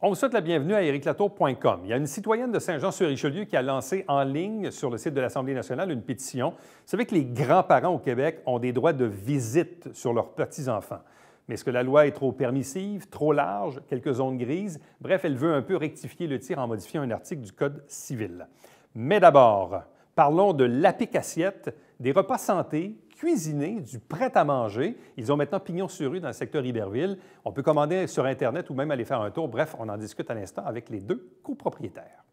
On vous souhaite la bienvenue à ériclatour.com. Il y a une citoyenne de Saint-Jean-sur-Richelieu qui a lancé en ligne sur le site de l'Assemblée nationale une pétition. Vous savez que les grands-parents au Québec ont des droits de visite sur leurs petits-enfants. Mais est-ce que la loi est trop permissive, trop large, quelques zones grises? Bref, elle veut un peu rectifier le tir en modifiant un article du Code civil. Mais d'abord, parlons de l'APIC-assiette, des repas santé, cuisinés, du prêt-à-manger. Ils ont maintenant pignon sur rue dans le secteur Iberville. On peut commander sur Internet ou même aller faire un tour. Bref, on en discute à l'instant avec les deux copropriétaires.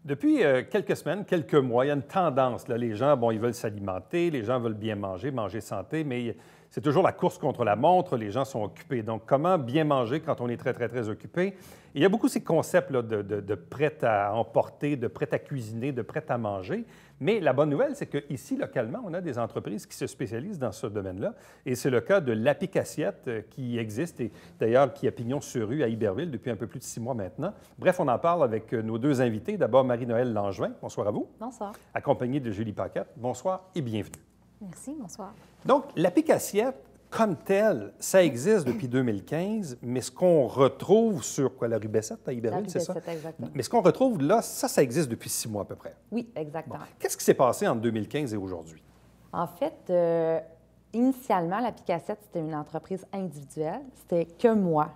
Depuis quelques semaines, quelques mois, il y a une tendance. Là, les gens, ils veulent s'alimenter, les gens veulent bien manger, manger santé, mais c'est toujours la course contre la montre, les gens sont occupés. Donc, comment bien manger quand on est très, très, très occupé? Et il y a beaucoup ces concepts là, de prêt à emporter, de prêt à cuisiner, de prêt à manger. Mais la bonne nouvelle, c'est qu'ici, localement, on a des entreprises qui se spécialisent dans ce domaine-là. Et c'est le cas de l'APIC-assiette qui existe et d'ailleurs qui a pignon sur rue à Iberville depuis un peu plus de 6 mois maintenant. Bref, on en parle avec nos deux invités. D'abord, Marie-Noëlle Langevin. Bonsoir à vous. Bonsoir. Accompagnée de Julie Paquette. Bonsoir et bienvenue. Merci, bonsoir. Donc, l'APIC-assiette, comme telle, ça existe depuis 2015, mais ce qu'on retrouve sur la rue Bessette à Iberville, c'est ça? Exactement. Mais ce qu'on retrouve là, ça existe depuis 6 mois à peu près. Oui, exactement. Bon. Qu'est-ce qui s'est passé entre 2015 et aujourd'hui? En fait, initialement, l'APIC-assiette, c'était une entreprise individuelle. C'était que moi,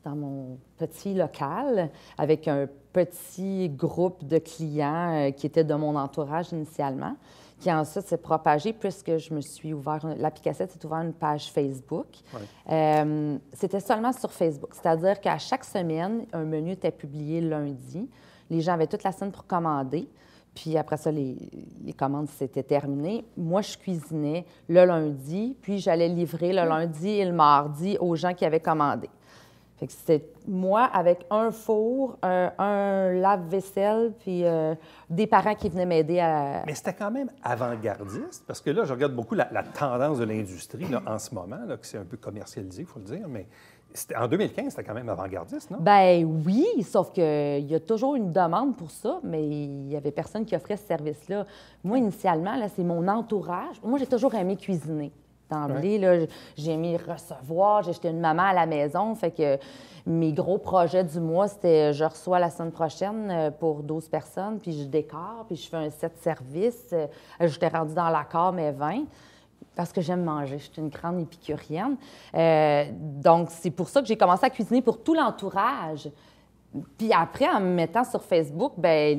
dans mon petit local, avec un petit groupe de clients qui étaient de mon entourage initialement, qui ensuite s'est propagé puisque je me suis ouvert, l'APIC-assiette s'est ouvert une page Facebook. Ouais. C'était seulement sur Facebook, c'est-à-dire qu'à chaque semaine, un menu était publié lundi. Les gens avaient toute la semaine pour commander. Puis après ça, les commandes s'étaient terminées. Moi, je cuisinais le lundi, puis j'allais livrer le lundi et le mardi aux gens qui avaient commandé. Fait que c'était moi avec un four, un lave-vaisselle, puis des parents qui venaient m'aider à... Mais c'était quand même avant-gardiste, parce que là, je regarde beaucoup la tendance de l'industrie en ce moment, là, que c'est un peu commercialisé, il faut le dire, mais en 2015, c'était quand même avant-gardiste, non? Bien oui, sauf qu'il y a toujours une demande pour ça, mais il n'y avait personne qui offrait ce service-là. Moi, initialement, là, c'est mon entourage. Moi, j'ai toujours aimé cuisiner. D'emblée, là, j'ai aimé recevoir, j'étais une maman à la maison, fait que mes gros projets du mois, c'était je reçois la semaine prochaine pour 12 personnes, puis je décore, puis je fais un set service. J'étais rendue dans l'accord, mais 20, parce que j'aime manger. Je suis une grande épicurienne. Donc, c'est pour ça que j'ai commencé à cuisiner pour tout l'entourage. Puis après, en me mettant sur Facebook, bien,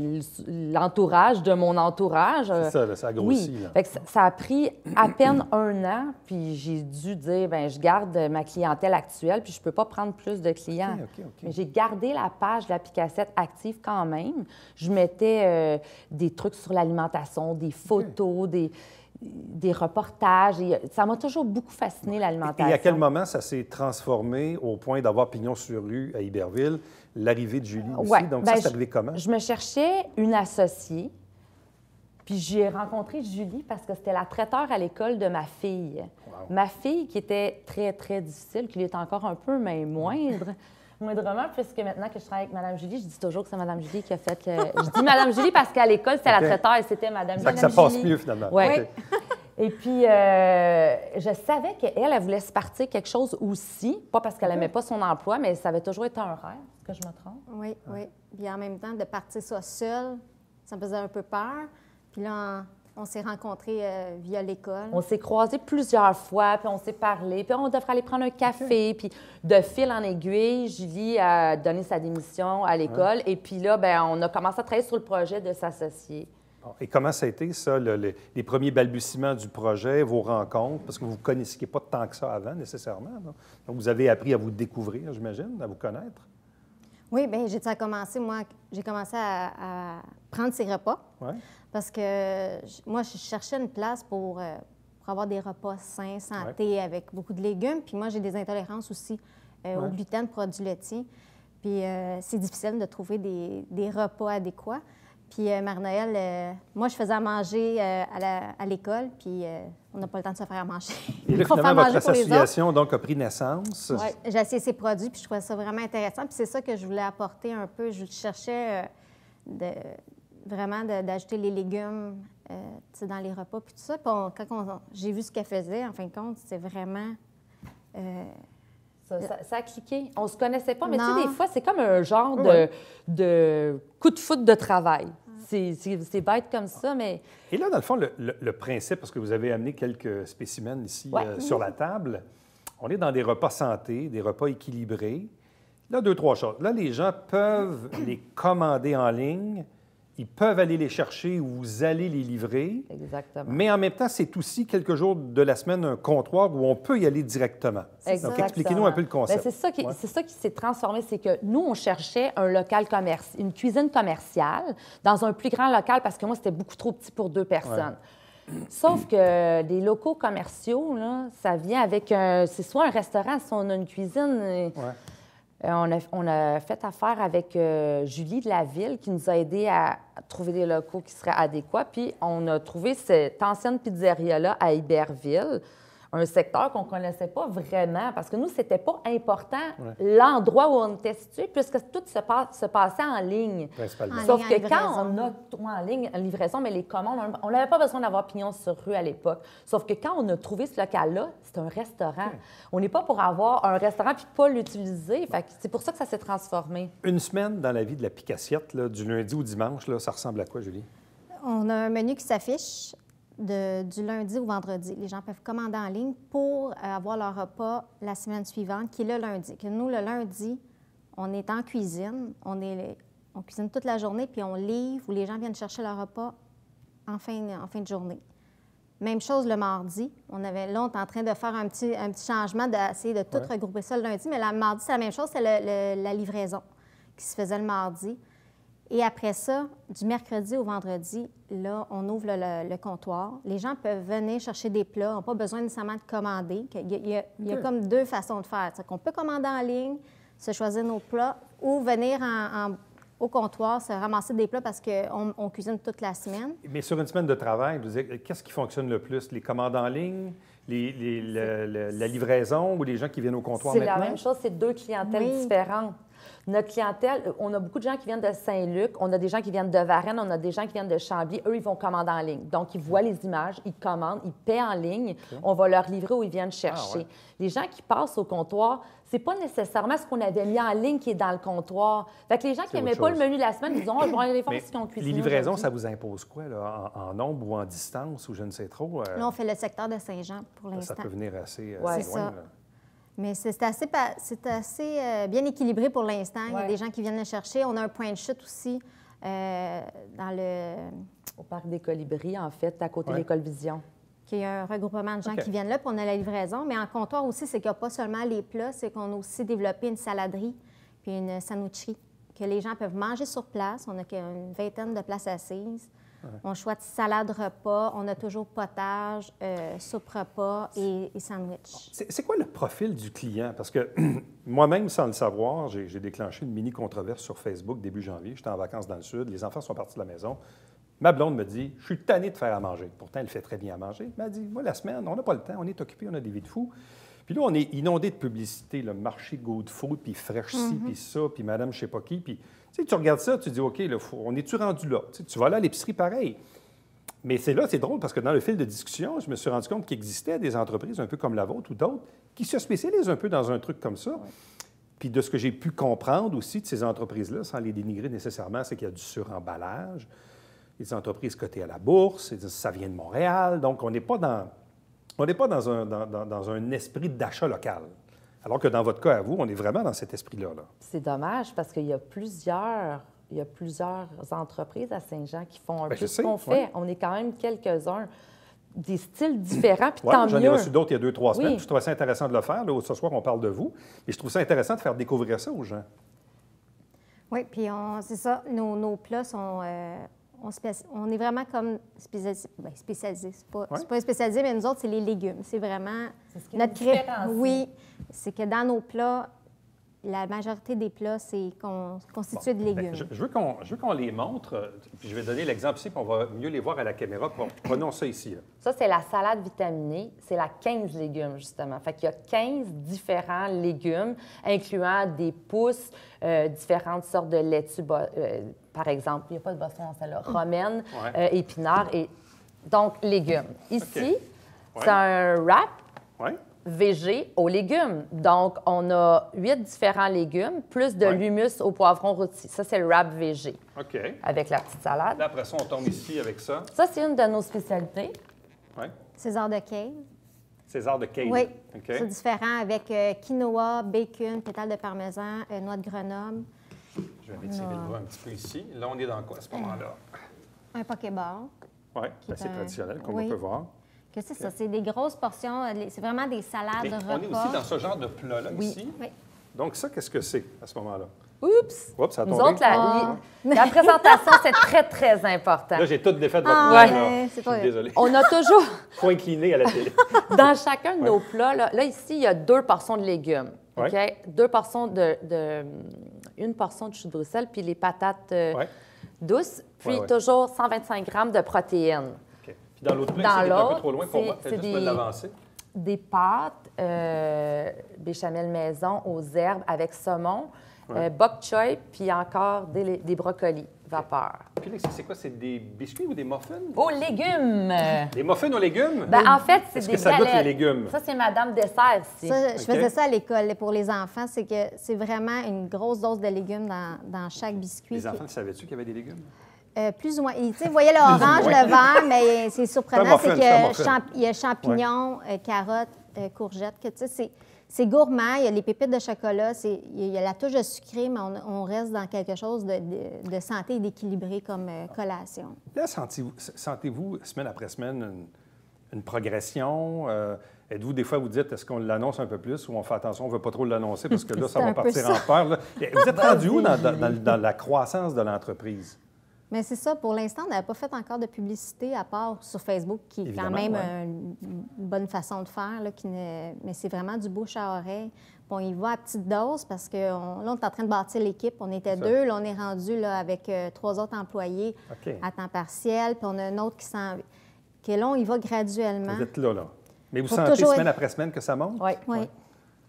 l'entourage de mon entourage... C'est ça, là, ça a grossi. Oui. Là. Fait que ça a pris à peine 1 an, puis j'ai dû dire, bien, je garde ma clientèle actuelle, puis je ne peux pas prendre plus de clients. OK. Mais j'ai gardé la page de l'APIC-assiette active quand même. Je mettais des trucs sur l'alimentation, des photos, des reportages. Et ça m'a toujours beaucoup fasciné, l'alimentation. Et à quel moment ça s'est transformé au point d'avoir pignon sur rue à Iberville, l'arrivée de Julie aussi? Ouais. Donc, bien, ça, c'est arrivé comment? Je me cherchais une associée, puis j'ai rencontré Julie parce que c'était la traiteur à l'école de ma fille. Wow. Ma fille qui était très, très difficile, qui l'est encore un peu, mais moindrement, puisque maintenant que je travaille avec Mme Julie, je dis toujours que c'est Mme Julie qui a fait... Je dis Mme Julie parce qu'à l'école, c'était la traiteur et c'était Mme Julie. Ça passe mieux, finalement. Oui. Okay. Et puis, je savais qu'elle voulait se partir quelque chose aussi, pas parce qu'elle n'aimait pas son emploi, mais ça avait toujours été un rêve. Est-ce que je me trompe? Oui, oui. Puis en même temps, de partir ça seule, ça me faisait un peu peur. Puis là, on s'est rencontrés via l'école. On s'est croisés plusieurs fois, puis on s'est parlé, puis on devrait aller prendre un café. Puis de fil en aiguille, Julie a donné sa démission à l'école. Et puis là, bien, on a commencé à travailler sur le projet de s'associer. Et comment ça a été, ça, les premiers balbutiements du projet, vos rencontres? Parce que vous ne connaissiez pas tant que ça avant, nécessairement. Non? Donc, vous avez appris à vous découvrir, j'imagine, à vous connaître. Oui, bien, j'ai commencé à prendre ces repas. Ouais. Parce que moi, je cherchais une place pour avoir des repas sains, santé, avec beaucoup de légumes. Puis moi, j'ai des intolérances aussi au gluten, produits laitiers. Puis c'est difficile de trouver des repas adéquats. Puis Marie-Noëlle, moi, je faisais à manger à l'école, puis on n'a pas le temps de se faire à manger. Et là, finalement, votre association donc, a pris naissance. Oui, j'ai essayé ces produits, puis je trouvais ça vraiment intéressant. Puis c'est ça que je voulais apporter un peu. Je cherchais vraiment d'ajouter les légumes dans les repas, puis tout ça. Puis j'ai vu ce qu'elle faisait, en fin de compte, c'est vraiment... Ça a cliqué. On ne se connaissait pas, mais tu sais, des fois, c'est comme un genre de coup de foudre de travail. C'est bête comme ça, mais... Et là, dans le fond, le principe, parce que vous avez amené quelques spécimens ici sur la table, on est dans des repas santé, des repas équilibrés. Là, 2, 3 choses. Là, les gens peuvent les commander en ligne, ils peuvent aller les chercher ou vous allez les livrer. Exactement. Mais en même temps, c'est aussi quelques jours de la semaine un comptoir où on peut y aller directement. Exactement. Donc, expliquez-nous un peu le concept. Bien, c'est ça qui s'est transformé, c'est que nous, on cherchait un local une cuisine commerciale dans un plus grand local parce que moi, c'était beaucoup trop petit pour 2 personnes. Ouais. Sauf que des locaux commerciaux, là, ça vient avec c'est soit un restaurant, soit on a une cuisine. On a fait affaire avec Julie de la Ville qui nous a aidés à trouver des locaux qui seraient adéquats. Puis on a trouvé cette ancienne pizzeria-là à Iberville, un secteur qu'on ne connaissait pas vraiment parce que nous, c'était pas important l'endroit où on était situé puisque tout se passait en ligne. Sauf que quand on a tout en ligne, en livraison, mais les commandes, on n'avait pas besoin d'avoir pignon sur rue à l'époque. Sauf que quand on a trouvé ce local-là, c'est un restaurant. On n'est pas pour avoir un restaurant puis pas l'utiliser. C'est pour ça que ça s'est transformé. Une semaine dans la vie de la Picassiette, là, du lundi au dimanche, là, ça ressemble à quoi, Julie? On a un menu qui s'affiche du lundi au vendredi. Les gens peuvent commander en ligne pour avoir leur repas la semaine suivante, qui est le lundi. Que nous, le lundi, on est en cuisine, on cuisine toute la journée, puis on livre, où les gens viennent chercher leur repas en fin de journée. Même chose le mardi. On est en train de faire un petit changement, d'essayer de tout regrouper ça le lundi, mais le mardi, c'est la même chose, c'est la livraison qui se faisait le mardi. Et après ça, du mercredi au vendredi, là, on ouvre le comptoir. Les gens peuvent venir chercher des plats, n'ont pas besoin nécessairement de commander. Il y a comme 2 façons de faire. C'est qu'on peut commander en ligne, se choisir nos plats, ou venir au comptoir, se ramasser des plats parce qu'on cuisine toute la semaine. Mais sur une semaine de travail, qu'est-ce qui fonctionne le plus? Les commandes en ligne, la livraison ou les gens qui viennent au comptoir maintenant? C'est la même chose, c'est 2 clientèles différentes. Notre clientèle, on a beaucoup de gens qui viennent de Saint-Luc, on a des gens qui viennent de Varennes, on a des gens qui viennent de Chambly. Eux, ils vont commander en ligne. Donc, ils voient les images, ils commandent, ils paient en ligne. On va leur livrer où ils viennent chercher. Les gens qui passent au comptoir, c'est pas nécessairement ce qu'on avait mis en ligne qui est dans le comptoir. Fait que les gens qui n'aimaient pas le menu de la semaine, ils disent « je vais aller voir ce qu'ils ont cuisiné. » Les livraisons, ça vous impose quoi, là, en nombre ou en distance, ou je ne sais trop? Là, on fait le secteur de Saint-Jean pour l'instant. Ça peut venir assez loin. Là. Mais c'est assez bien équilibré pour l'instant. Il y a des gens qui viennent le chercher. On a un point de chute aussi au Parc des Colibris, en fait, à côté de l'École Vision. Qui est un regroupement de gens qui viennent là, puis on a la livraison. Mais en comptoir aussi, c'est qu'il n'y a pas seulement les plats, c'est qu'on a aussi développé une saladerie puis une sandwicherie que les gens peuvent manger sur place. On a une 20aine de places assises. On choisit salade repas, on a toujours potage, soupe repas et sandwich. C'est quoi le profil du client? Parce que moi-même, sans le savoir, j'ai déclenché une mini-controverse sur Facebook début janvier. J'étais en vacances dans le Sud, les enfants sont partis de la maison. Ma blonde me dit, je suis tanné de faire à manger. Pourtant, elle fait très bien à manger. Elle m'a dit, moi, la semaine, on n'a pas le temps, on est occupé, on a des vies de fous. Puis là, on est inondé de publicité, le marché Good Food, puis Fresh-ci, puis ça, puis Madame je sais pas qui. Puis tu regardes ça, tu dis, OK, là, on est-tu rendu là? Tu vas là à l'épicerie pareil. Mais c'est drôle parce que dans le fil de discussion, je me suis rendu compte qu'il existait des entreprises un peu comme la vôtre ou d'autres qui se spécialisent un peu dans un truc comme ça. Ouais. Puis de ce que j'ai pu comprendre aussi de ces entreprises-là, sans les dénigrer nécessairement, c'est qu'il y a du suremballage, des entreprises cotées à la bourse, ça vient de Montréal. Donc, on n'est pas dans un esprit d'achat local. Alors que dans votre cas à vous, on est vraiment dans cet esprit-là. C'est dommage parce qu'il y a plusieurs entreprises à Saint-Jean qui font un peu ce qu'on fait. On est quand même quelques-uns, des styles différents, puis tant mieux. J'en ai reçu d'autres il y a 2-3 semaines. Je trouvais ça intéressant de le faire. Là, ce soir, on parle de vous. Et je trouve ça intéressant de faire découvrir ça aux gens. Oui, puis c'est ça. Nos plats sont... on est vraiment comme spécialisés. C'est pas spécialisé, mais nous autres, c'est les légumes. C'est vraiment notre crème. Oui, c'est que dans nos plats, la majorité des plats, c'est constitué de légumes. Je veux qu'on les montre, puis je vais donner l'exemple ici, puis on va mieux les voir à la caméra. Prenons ça ici. Là. Ça, c'est la salade vitaminée. C'est la 15 légumes, justement. Fait qu'il y a 15 différents légumes, incluant des pousses, différentes sortes de laitues, par exemple. Il n'y a pas de bosson dans celle-là. Romaine, épinards, et donc légumes. Ici, c'est un wrap. Végé aux légumes. Donc, on a 8 différents légumes, plus de l'humus au poivron rôti. Ça, c'est le wrap végé. OK. Avec la petite salade. Là, après ça, on tombe ici avec ça. Ça, c'est une de nos spécialités. Oui. César de Cave. César de Cave. Oui. Okay. C'est différent avec quinoa, bacon, pétales de parmesan, noix de Grenoble. Je vais étirer le bras un petit peu ici. Là, on est dans quoi à ce moment-là? Un pokéball. Oui, c'est traditionnel, comme on peut voir. Que c'est ça, c'est des grosses portions, c'est vraiment des salades de repas. On est aussi dans ce genre de plat-là ici. Oui. Donc ça, qu'est-ce que c'est à ce moment-là? Oups! Oups, ça a tombé. Nous autres, la présentation, c'est très, très important. Là, j'ai tout défait de votre plat. Je suis désolé. On a toujours... Faut incliner à la télé. Dans chacun de nos plats, là, ici, il y a 2 portions de légumes. OK? 2 portions une portion de chou de Bruxelles, puis les patates douces, puis toujours 125 grammes de protéines. Dans l'autre plat, c'est un peu trop loin pour moi. Peut-être juste de l'avancer. Des pâtes béchamel maison aux herbes avec saumon, bok choy, puis encore des brocolis vapeur. Puis là, c'est quoi? C'est des biscuits ou des muffins? Aux légumes! Des muffins aux légumes? Ben, en fait, c'est des que ça galettes. goûte les légumes? Ça, c'est Madame Dessert ici. Ça, je faisais ça à l'école pour les enfants. C'est que c'est vraiment une grosse dose de légumes dans chaque biscuit. Les enfants, savais-tu qu'il y avait des légumes? Plus ou moins. Tu sais, vous voyez l'orange, le vert, mais c'est surprenant, c'est qu'il y a champignons, carottes, courgettes. Que, tu sais, c'est gourmand, il y a les pépites de chocolat, il y a la touche de sucré, mais on reste dans quelque chose de santé et d'équilibré comme collation. Là, sentez-vous, semaine après semaine, une progression? Êtes-vous, des fois, vous dites, est-ce qu'on l'annonce un peu plus ou on fait attention, on ne veut pas trop l'annoncer parce que là, ça va partir en peur? Là. Vous êtes rendu où dans la croissance de l'entreprise? Mais c'est ça. Pour l'instant, on n'avait pas fait encore de publicité à part sur Facebook, qui est quand même une bonne façon de faire. Là, mais c'est vraiment du bouche à oreille. Puis on y va à petite dose parce que là, on est en train de bâtir l'équipe. On était 2. Là, on est rendu là, avec 3 autres employés à temps partiel. Puis on a un autre qui là, on y va graduellement. Vous êtes là. Mais vous sentez semaine après semaine que ça monte? Oui.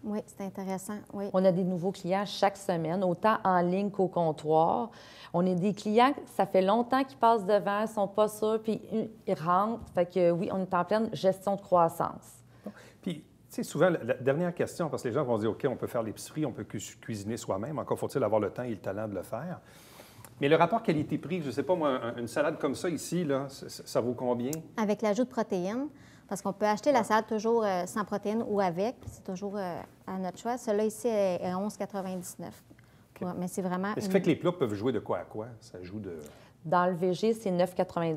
Oui, c'est intéressant. Oui. On a des nouveaux clients chaque semaine, autant en ligne qu'au comptoir. On a des clients, ça fait longtemps qu'ils passent devant, ils ne sont pas sûrs, puis ils rentrent. Fait que oui, on est en pleine gestion de croissance. Puis, tu sais, souvent, la dernière question, parce que les gens vont dire, OK, on peut faire l'épicerie, on peut cuisiner soi-même, encore faut-il avoir le temps et le talent de le faire. Mais le rapport qualité-prix, je ne sais pas, moi, une salade comme ça ici, là, ça vaut combien? Avec l'ajout de protéines. Parce qu'on peut acheter la salade toujours sans protéines ou avec. C'est toujours à notre choix. Celui-là ici est 11,99. Okay. Mais c'est vraiment... Est-ce que fait que les plats peuvent jouer de quoi à quoi? Ça joue de... Dans le VG, c'est 9,99.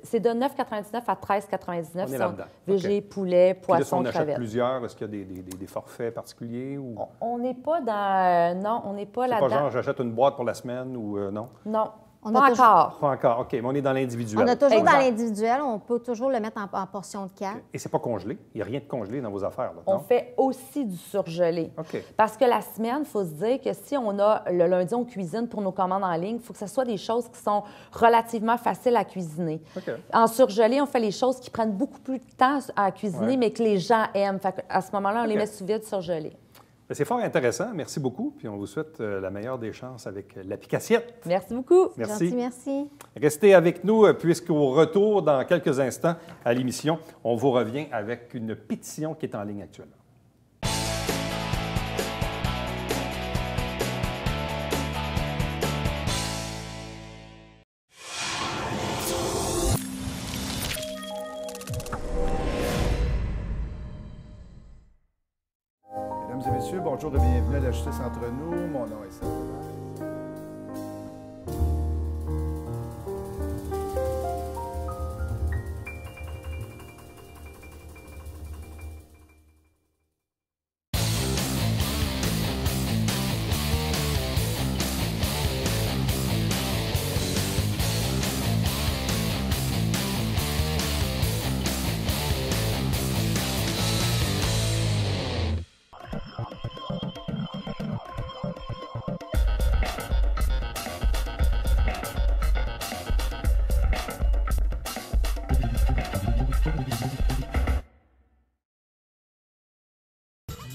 C'est de 9,99 à 13,99. On est là-dedans. VG, poulet, poisson, crevette. On achète plusieurs. Est-ce qu'il y a des forfaits particuliers? Ou... On n'est pas dans... non, on n'est pas là-dedans. C'est pas genre, j'achète une boîte pour la semaine ou non? Non. Pas encore. Pas encore, OK. Mais on est dans l'individuel. On a toujours dans l'individuel. On peut toujours le mettre en portion de 4. Et c'est pas congelé? Il n'y a rien de congelé dans vos affaires, là, non? On fait aussi du surgelé. OK. Parce que la semaine, il faut se dire que si on a le lundi, on cuisine pour nos commandes en ligne, il faut que ce soit des choses qui sont relativement faciles à cuisiner. OK. En surgelé, on fait les choses qui prennent beaucoup plus de temps à cuisiner, mais que les gens aiment. Fait à ce moment-là, on les met sous vide surgelé. C'est fort intéressant. Merci beaucoup. Puis on vous souhaite la meilleure des chances avec la Picassiette. Merci beaucoup. Merci. Gentil, merci. Restez avec nous puisqu'au retour, dans quelques instants à l'émission, on vous revient avec une pétition qui est en ligne actuellement. Mesdames et messieurs, bonjour et bienvenue à la Justice entre nous. Mon nom est Serge.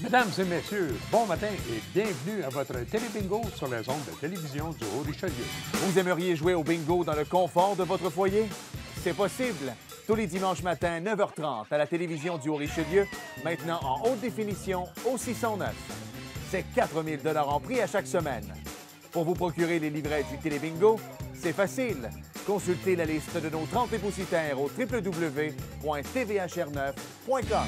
Mesdames et messieurs, bon matin et bienvenue à votre télébingo sur les ondes de télévision du Haut-Richelieu. Vous aimeriez jouer au bingo dans le confort de votre foyer? C'est possible! Tous les dimanches matins, 9h30, à la télévision du Haut-Richelieu, maintenant en haute définition au 609. C'est 4 000 en prix à chaque semaine. Pour vous procurer les livrets du télébingo, c'est facile. Consultez la liste de nos 30 dépositaires au www.tvhr9.com.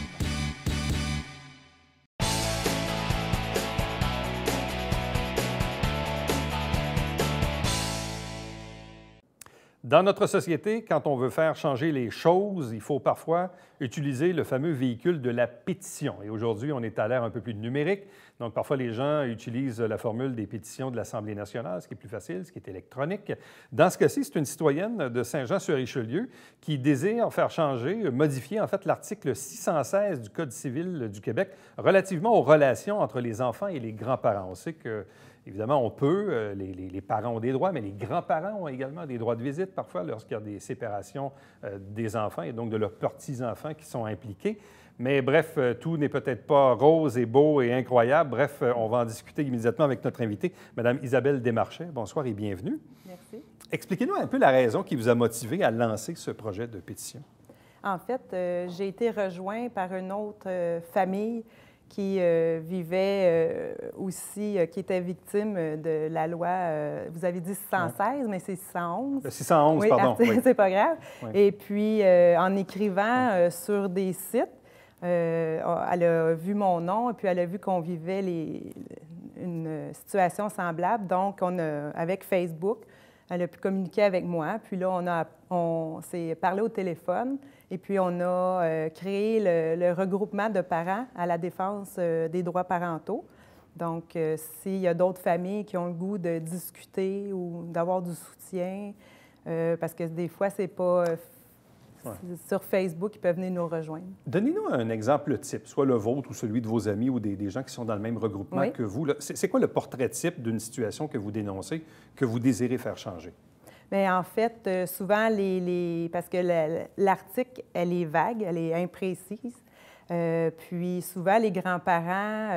Dans notre société, quand on veut faire changer les choses, il faut parfois utiliser le fameux véhicule de la pétition. Et aujourd'hui, on est à l'ère un peu plus numérique. Donc, parfois, les gens utilisent la formule des pétitions de l'Assemblée nationale, ce qui est plus facile, ce qui est électronique. Dans ce cas-ci, c'est une citoyenne de Saint-Jean-sur-Richelieu qui désire faire changer, modifier en fait l'article 616 du Code civil du Québec relativement aux relations entre les enfants et les grands-parents. On sait que évidemment, on peut, les parents ont des droits, mais les grands-parents ont également des droits de visite parfois lorsqu'il y a des séparations des enfants et donc de leurs petits-enfants qui sont impliqués. Mais bref, tout n'est peut-être pas rose et beau et incroyable. Bref, on va en discuter immédiatement avec notre invitée, Mme Isabelle Desmarchais. Bonsoir et bienvenue. Merci. Expliquez-nous un peu la raison qui vous a motivé à lancer ce projet de pétition. En fait, j'ai été rejointe par une autre famille qui vivait aussi, qui était victime de la loi, vous avez dit 616, mais c'est 611. Le 611, oui, pardon. Oui. C'est pas grave. Oui. Et puis, en écrivant sur des sites, elle a vu mon nom et puis elle a vu qu'on vivait une situation semblable. Donc, avec Facebook, elle a pu communiquer avec moi. Puis là, on s'est parlé au téléphone. Et puis, on a créé le regroupement de parents à la défense des droits parentaux. Donc, s'il y a d'autres familles qui ont le goût de discuter ou d'avoir du soutien, parce que des fois, c'est pas sur Facebook qu'ils peuvent venir nous rejoindre. Donnez-nous un exemple type, soit le vôtre ou celui de vos amis ou des gens qui sont dans le même regroupement que vous. C'est quoi le portrait type d'une situation que vous dénoncez, que vous désirez faire changer? Bien, en fait, souvent, parce que l'article, elle est vague, elle est imprécise. Puis souvent, les grands-parents,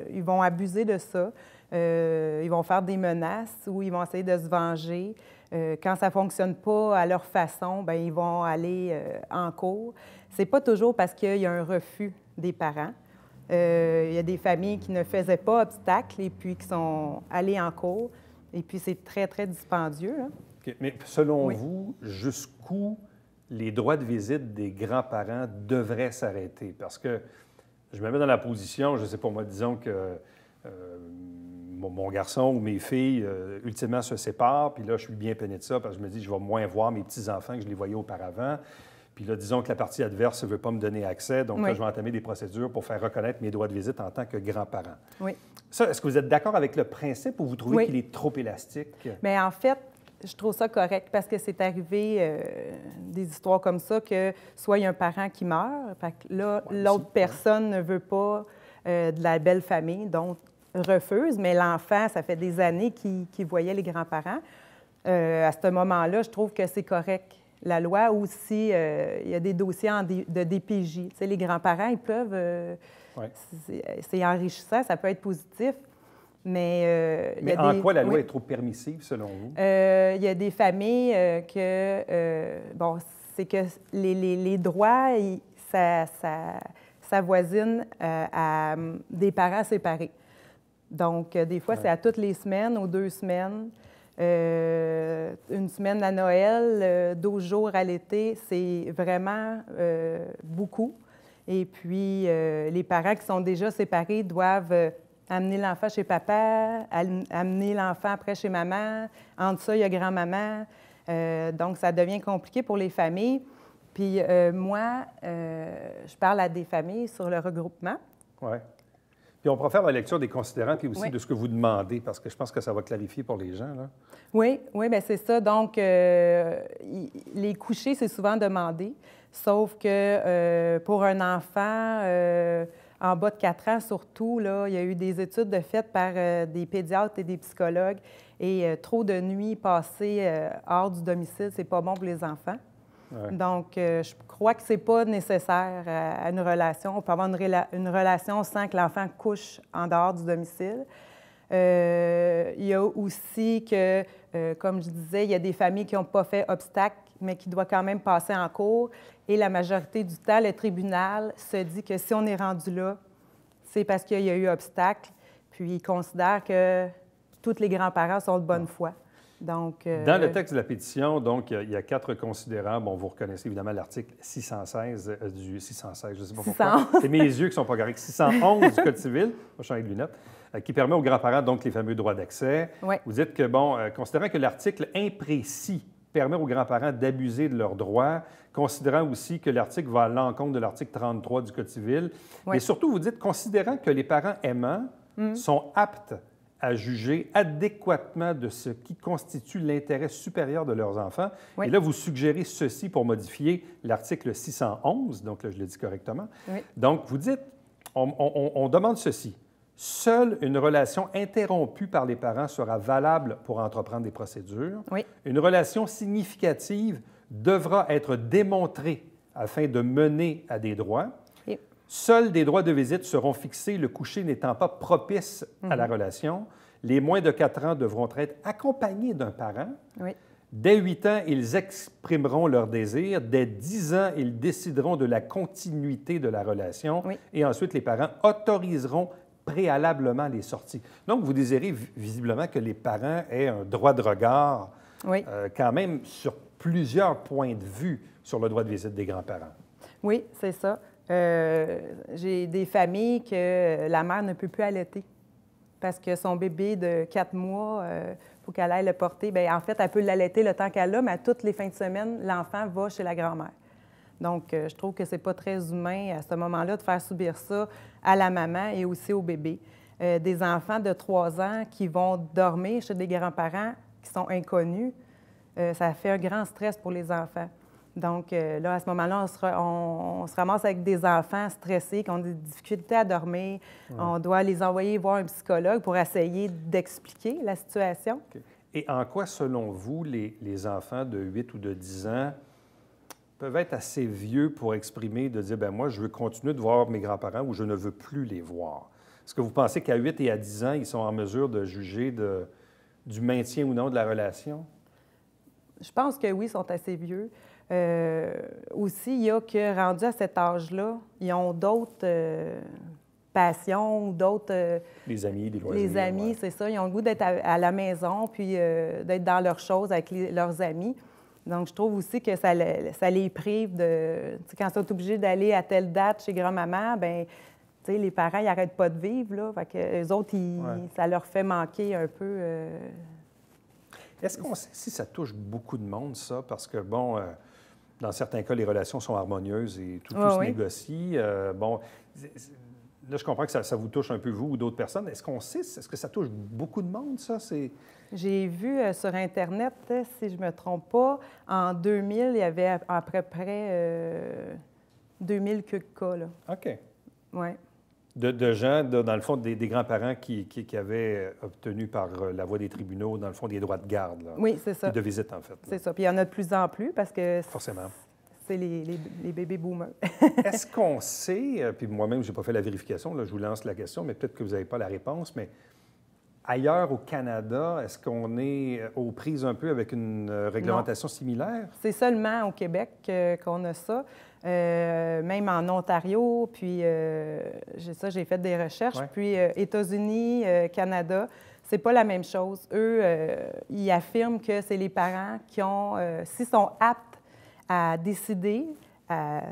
ils vont abuser de ça. Ils vont faire des menaces ou ils vont essayer de se venger. Quand ça ne fonctionne pas à leur façon, bien, ils vont aller en cours. C'est pas toujours parce qu'il y a un refus des parents. Il y a des familles qui ne faisaient pas obstacle et puis qui sont allées en cours. Et puis, c'est très, très dispendieux. Hein? Okay. Mais selon vous, jusqu'où les droits de visite des grands-parents devraient s'arrêter? Parce que je me mets dans la position, je ne sais pas moi, disons que mon garçon ou mes filles, ultimement, se séparent, puis là, je suis bien peiné de ça, parce que je me dis, je vais moins voir mes petits-enfants que je les voyais auparavant. Puis là, disons que la partie adverse ne veut pas me donner accès, donc là, je vais entamer des procédures pour faire reconnaître mes droits de visite en tant que grand-parent. Oui. Ça, est-ce que vous êtes d'accord avec le principe ou vous trouvez qu'il est trop élastique? Bien, en fait, je trouve ça correct parce que c'est arrivé des histoires comme ça que soit il y a un parent qui meurt, fait que là, l'autre personne ne veut pas de la belle famille, donc refuse, mais l'enfant, ça fait des années qu'il voyait les grands-parents. À ce moment-là, je trouve que c'est correct. La loi aussi, il y a des dossiers de DPJ. Tu sais, les grands-parents, ils peuvent... c'est enrichissant, ça peut être positif. Mais en quoi la loi est trop permissive, selon vous? Il y a des familles c'est que les droits, ça voisine à des parents séparés. Donc, des fois, c'est à toutes les semaines ou 2 semaines. Une semaine à Noël, 12 jours à l'été, c'est vraiment beaucoup. Et puis, les parents qui sont déjà séparés doivent amener l'enfant chez papa, amener l'enfant après chez maman. Entre ça, il y a grand-maman. Donc, ça devient compliqué pour les familles. Puis, moi, je parle à des familles sur le regroupement. Oui. Puis on pourra faire la lecture des considérants puis aussi de ce que vous demandez, parce que je pense que ça va clarifier pour les gens, là. Oui, bien c'est ça. Donc, les couchers, c'est souvent demandé, sauf que pour un enfant en bas de 4 ans, surtout, là, il y a eu des études faites par des pédiatres et des psychologues, et trop de nuits passées hors du domicile, c'est pas bon pour les enfants. Ouais. Donc, je crois que ce n'est pas nécessaire à une relation. On peut avoir une relation sans que l'enfant couche en dehors du domicile. Il y a aussi que, comme je disais, il y a des familles qui n'ont pas fait obstacle, mais qui doivent quand même passer en cours. Et la majorité du temps, le tribunal se dit que si on est rendu là, c'est parce qu'il y a eu obstacle. Puis, il considère que tous les grands-parents sont de bonne foi. Donc, dans le texte de la pétition, donc, il y a 4 considérants. Bon, vous reconnaissez évidemment l'article 616 du 616, je ne sais pas pourquoi. C'est mes yeux qui ne sont pas corrects. 611 du Code civil, on va changer de lunettes, qui permet aux grands-parents, donc, les fameux droits d'accès. Oui. Vous dites que, bon, considérant que l'article imprécis permet aux grands-parents d'abuser de leurs droits, considérant aussi que l'article va à l'encontre de l'article 33 du Code civil. Oui. Et surtout, vous dites, considérant que les parents aimants sont aptes à juger adéquatement de ce qui constitue l'intérêt supérieur de leurs enfants. Oui. Et là, vous suggérez ceci pour modifier l'article 611, donc là, je le dis correctement. Oui. Donc, vous dites, on demande ceci. Seule une relation interrompue par les parents sera valable pour entreprendre des procédures. Oui. Une relation significative devra être démontrée afin de mener à des droits. Et- Seuls des droits de visite seront fixés, le coucher n'étant pas propice à la relation. Les moins de 4 ans devront être accompagnés d'un parent. Oui. Dès 8 ans, ils exprimeront leur désir. Dès 10 ans, ils décideront de la continuité de la relation. Oui. Et ensuite, les parents autoriseront préalablement les sorties. Donc, vous désirez visiblement que les parents aient un droit de regard Oui. quand même sur plusieurs points de vue sur le droit de visite des grands-parents. Oui, c'est ça. J'ai des familles que la mère ne peut plus allaiter parce que son bébé de 4 mois, il faut qu'elle aille le porter. Bien, en fait, elle peut l'allaiter le temps qu'elle a, mais à toutes les fins de semaine, l'enfant va chez la grand-mère. Donc, je trouve que c'est pas très humain à ce moment-là de faire subir ça à la maman et aussi au bébé. Des enfants de 3 ans qui vont dormir chez des grands-parents qui sont inconnus, ça fait un grand stress pour les enfants. Donc, là, à ce moment-là, on se ramasse avec des enfants stressés qui ont des difficultés à dormir. Ouais. On doit les envoyer voir un psychologue pour essayer d'expliquer la situation. Okay. Et en quoi, selon vous, les enfants de 8 ou de 10 ans peuvent être assez vieux pour exprimer, de dire, bien moi, je veux continuer de voir mes grands-parents ou je ne veux plus les voir? Est-ce que vous pensez qu'à 8 et à 10 ans, ils sont en mesure de juger du maintien ou non de la relation? Je pense que oui, ils sont assez vieux. Aussi, il y a que, rendus à cet âge-là, ils ont d'autres passions ou d'autres... les amis, des loisirs. Les amis, ouais. C'est ça. Ils ont le goût d'être à la maison puis d'être dans leurs choses avec leurs amis. Donc, je trouve aussi que ça les prive de... Quand ils sont obligés d'aller à telle date chez grand-maman, bien, tu sais, les parents, ils n'arrêtent pas de vivre, là. Fait que eux autres, ça leur fait manquer un peu... Est-ce qu'on sait si ça touche beaucoup de monde, ça? Parce que, bon, dans certains cas, les relations sont harmonieuses et tout se négocie. Bon, là, je comprends que ça vous touche un peu, vous ou d'autres personnes. Est-ce qu'on sait, est-ce que ça touche beaucoup de monde, ça? J'ai vu sur Internet, si je ne me trompe pas, en 2000, il y avait à peu près 2000 cas, là. OK. Oui. De gens, dans le fond, des grands-parents qui avaient obtenu par la voie des tribunaux, dans le fond, des droits de garde. Là, oui, c'est ça. Et de visite, en fait. C'est ça. Puis il y en a de plus en plus parce que... Forcément. C'est les bébés boomers. Est-ce qu'on sait, puis moi-même, je n'ai pas fait la vérification, là, je vous lance la question, mais peut-être que vous n'avez pas la réponse, mais ailleurs au Canada, est-ce qu'on est aux prises un peu avec une réglementation similaire? C'est seulement au Québec qu'on a ça. Même en Ontario, puis j'ai fait des recherches. Ouais. Puis États-Unis, Canada, c'est pas la même chose. Eux, ils affirment que c'est les parents qui ont, s'ils sont aptes à décider,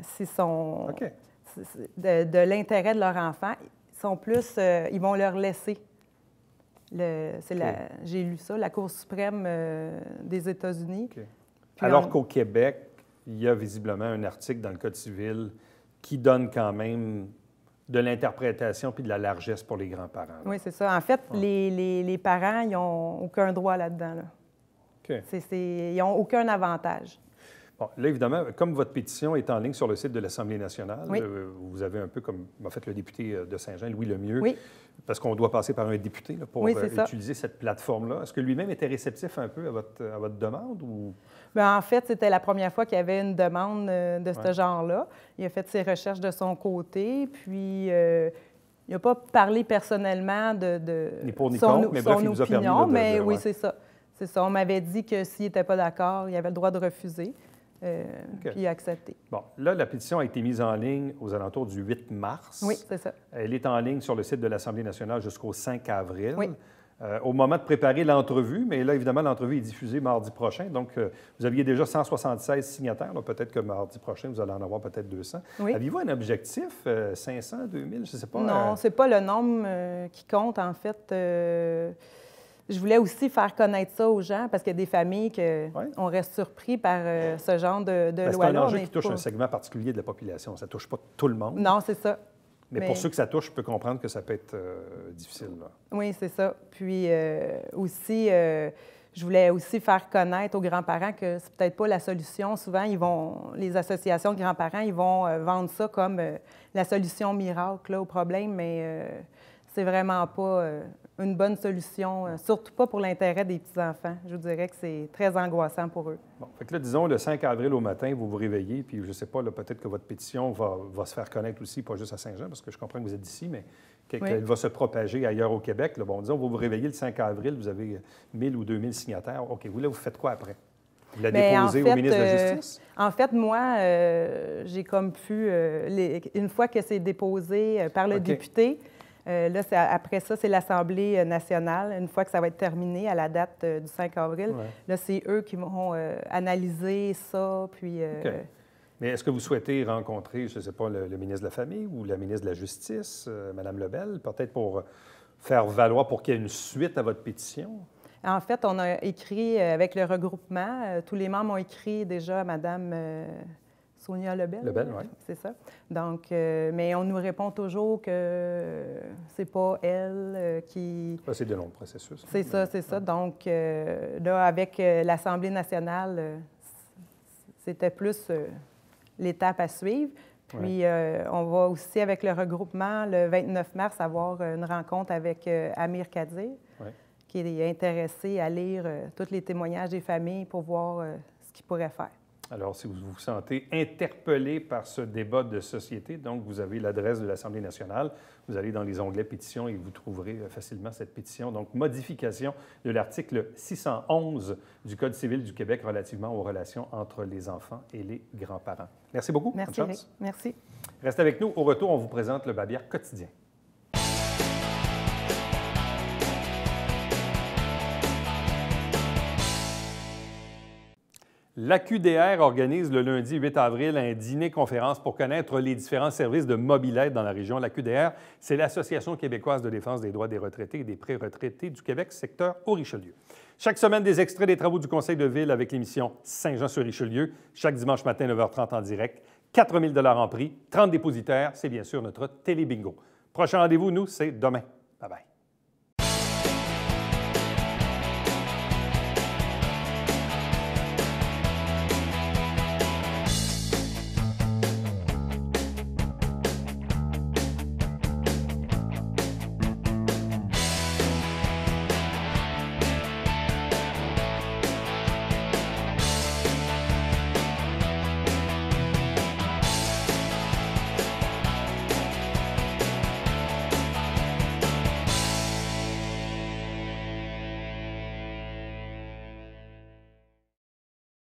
s'ils sont de l'intérêt de leur enfant, ils vont leur laisser. J'ai lu ça, la Cour suprême des États-Unis. Alors qu'au Québec, il y a visiblement un article dans le Code civil qui donne quand même de l'interprétation puis de la largesse pour les grands-parents. Là. Oui, c'est ça. En fait, les parents, ils n'ont aucun droit là-dedans. Là. Okay. Ils n'ont aucun avantage. Bon, là, évidemment, comme votre pétition est en ligne sur le site de l'Assemblée nationale, oui. Vous avez un peu comme m'a fait le député de Saint-Jean, Louis Lemieux, oui. parce qu'on doit passer par un député là, pour oui, utiliser cette plateforme-là. Est-ce que lui-même était réceptif un peu à votre demande? Ou... Bien, en fait, c'était la première fois qu'il y avait une demande de ce genre-là. Il a fait ses recherches de son côté, puis il n'a pas parlé personnellement ni pour ni son, contre, mais bref, il son vous a permis opinion, de, mais oui, ouais. c'est ça. C'est ça. On m'avait dit que s'il n'était pas d'accord, il avait le droit de refuser. Puis il a accepté. Bon, là, la pétition a été mise en ligne aux alentours du 8 mars. Oui, c'est ça. Elle est en ligne sur le site de l'Assemblée nationale jusqu'au 5 avril. Oui. Au moment de préparer l'entrevue, mais là, évidemment, l'entrevue est diffusée mardi prochain. Donc, vous aviez déjà 176 signataires. Peut-être que mardi prochain, vous allez en avoir peut-être 200. Oui. Aviez-vous un objectif, 500, 2000, je ne sais pas? Non, c'est pas le nombre qui compte, en fait. Je voulais aussi faire connaître ça aux gens parce qu'il y a des familles qu'on reste surpris par ce genre de loi-là. C'est un enjeu qui touche un segment particulier de la population. Ça ne touche pas tout le monde. Non, c'est ça. Mais pour ceux que ça touche, je peux comprendre que ça peut être difficile. Là. Oui, c'est ça. Puis aussi, je voulais aussi faire connaître aux grands-parents que c'est peut-être pas la solution. Souvent, les associations de grands-parents, ils vont vendre ça comme la solution miracle là, au problème, mais c'est vraiment pas une bonne solution, surtout pas pour l'intérêt des petits-enfants. Je vous dirais que c'est très angoissant pour eux. Bon, fait que là, disons, le 5 avril au matin, vous vous réveillez, puis je ne sais pas, peut-être que votre pétition va se faire connaître aussi, pas juste à Saint-Jean, parce que je comprends que vous êtes d'ici, mais qu'elle va se propager ailleurs au Québec. Là, bon, disons, vous vous réveillez le 5 avril, vous avez 1000 ou 2000 signataires. OK, vous, là, vous faites quoi après? Vous la déposez au ministre de la Justice? En fait, moi, j'ai comme pu, une fois que c'est déposé par le député, là, après ça, c'est l'Assemblée nationale. Une fois que ça va être terminé à la date du 5 avril, là, c'est eux qui vont analyser ça, puis... Mais est-ce que vous souhaitez rencontrer, je ne sais pas, le ministre de la Famille ou la ministre de la Justice, Mme Lebel, peut-être pour faire valoir pour qu'il y ait une suite à votre pétition? En fait, on a écrit avec le regroupement, tous les membres ont écrit déjà à Mme Sonia Lebel. Lebel, oui. C'est ça. Donc, mais on nous répond toujours que c'est pas elle qui... C'est de longs processus. C'est ça, c'est ça. Donc, là, avec l'Assemblée nationale, c'était plus l'étape à suivre. Puis, on va aussi, avec le regroupement, le 29 mars, avoir une rencontre avec Amir Kadir, qui est intéressé à lire tous les témoignages des familles pour voir ce qu'il pourrait faire. Alors, si vous vous sentez interpellé par ce débat de société, donc vous avez l'adresse de l'Assemblée nationale, vous allez dans les onglets pétitions et vous trouverez facilement cette pétition. Donc, modification de l'article 611 du Code civil du Québec relativement aux relations entre les enfants et les grands-parents. Merci beaucoup. Merci, bonne chance. Merci. Restez avec nous. Au retour, on vous présente le Babière quotidien. L'AQDR organise le lundi 8 avril un dîner-conférence pour connaître les différents services de mobilette dans la région. L'AQDR, c'est l'Association québécoise de défense des droits des retraités et des pré-retraités du Québec, secteur Haut-Richelieu. Chaque semaine, des extraits des travaux du Conseil de ville avec l'émission Saint-Jean-sur-Richelieu, chaque dimanche matin, 9h30 en direct. 4 000 $ en prix, 30 dépositaires, c'est bien sûr notre télé-bingo. Prochain rendez-vous, nous, c'est demain. Bye-bye.